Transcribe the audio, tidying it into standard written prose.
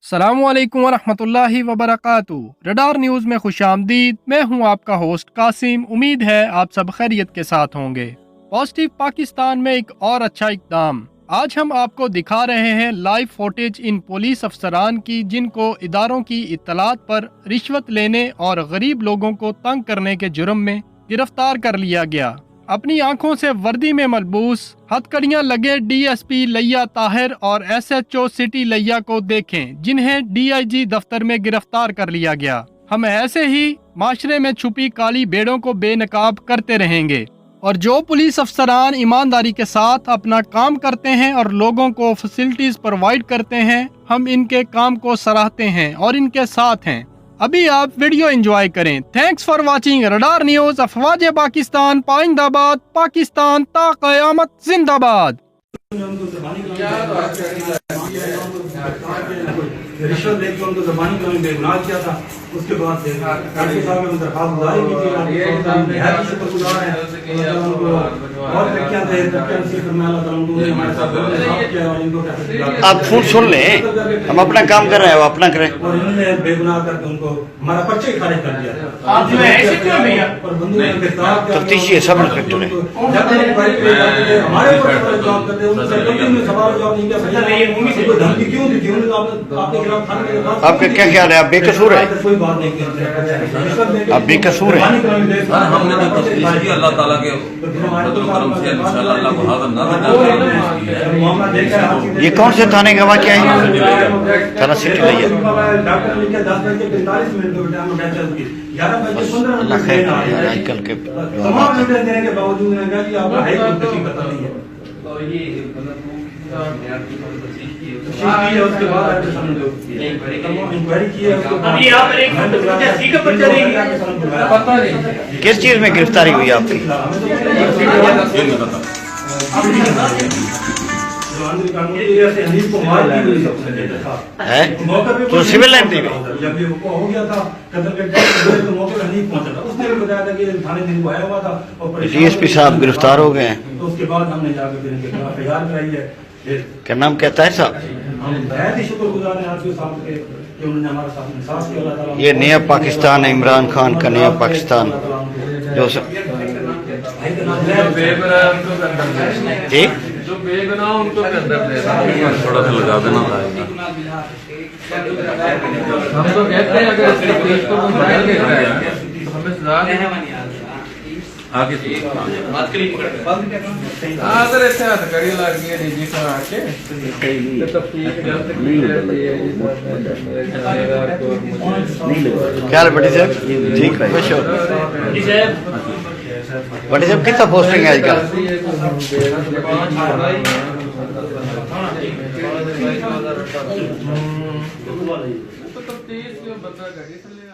अस्सलामुअलैकुम वरहमतुल्लाहि वबरकातुहू। Radar news में खुशामदीद। मैं हूं आपका होस्ट कासिम। उम्मीद है आप सब खैरियत के साथ होंगे। पॉजिटिव पाकिस्तान में एक और अच्छा इक़दाम। आज हम आपको दिखा रहे हैं लाइव फुटेज इन पुलिस अफसरान की, जिनको इदारों की इत्तलात पर रिश्वत लेने और गरीब लोगों को तंग करने के जुर्म में गिरफ्तार कर लिया गया। अपनी आंखों से वर्दी में मलबूस हथकड़ियां लगे डीएसपी लिया ताहिर और एसएचओ सिटी लिया को देखें, जिन्हें डीआईजी दफ्तर में गिरफ्तार कर लिया गया। हम ऐसे ही माशरे में छुपी काली बेड़ों को बेनकाब करते रहेंगे, और जो पुलिस अफसरान ईमानदारी के साथ अपना काम करते हैं और लोगों को फैसिलिटीज प्रोवाइड करते हैं, हम इनके काम को सराहते हैं और इनके साथ हैं। अभी आप वीडियो एंजॉय करें। Thanks for watching radar news. अफवाज पाकिस्तान पाइंदाबाद, पाकिस्तान ता क़यामत जिंदाबाद। रिश्वत लेके उनको ज़बानी कमी बेगुनाह किया था। उसके बाद से साहब ने दरख्वास्त गुजारी की थी, शुक्रगुजार हैं। और तकियां थे, तकियां नसीब फरमाया अल्लाह ताला उन्होंने हमारे साथ किया और इनको आप फूल सुन लें, हम अपना काम कर रहे हैं, वो अपना करें। और इन्होंने बेगुनाह करके उनको हमारा पर्चा ही खारिज कर दिया। आप जो है ऐसे क्यों भैया? और बंदूक में गिरफ्तार किया। तफ्तीशी सब इंस्पेक्टर है। हमारे ऊपर जवाब करते हैं, उनसे कभी में सवाल जवाब नहीं किया। धमकी क्यों दी थी? उन्होंने आपके खिलाफ थाने में दरख्वास्त। आपका क्या ख्याल है, आप बेकसूर है? कोई बात नहीं की। आप बेकसूर हैं। हमने जो तस्दीक की अल्लाह ताला के फजल करम से इंशाअल्लाह अल्लाह को हाज़िर नाज़िर। ये कौन से थाने गवाह क्या है? थाना सिटी लिया। डॉक्टर लिखे 10:45 अल्लाह खैर करे, आजकल के तमाम निर्देश देने के बावजूद उन्होंने कहा कि आप हाई कोर्ट तक पता नहीं है। तो ये उसके बाद इंक्वायरी की है। अभी आप एक जैसी का पर्चा देंगे पता नहीं किस चीज में गिरफ्तारी हुई आपकी? है तो सिविल लाइन थी। जब ये हो गया था कत्ल के तो मौके पर हनीफ पहुंचा था। उसने भी बताया था कि थाने दिन को आया हुआ था और डीएसपी साहब गिरफ्तार हो गए हैं। तो उसके बाद हमने जाकर फिर इनके खिलाफ एफआईआर कराई है। क्या नाम कहता है साहब? हम बहुत ही शुक्रगुजार हैं आपके साहब के कि उन्होंने हमारे साथ इंसाफ किया। अल्लाह ताला ये नया पाकिस्तान है, इमरान खान का नया पाकिस्तान जो जी जो बेगुनाह उनको के अंदर थोड़ा सा लगा देना था। हम तो कहते हैं अगर इसको पेश को मोबाइल देता है तो हमें सजा देना आगे अगर ऐसे हाथ कड़ी लग गई डीजी का आके तो तफतीश क्या हाल है बड़ी साहब? ठीक है, खुश हो? बड़ी साहब कितना पोस्टिंग है आजकल? तो तफतीश बंदा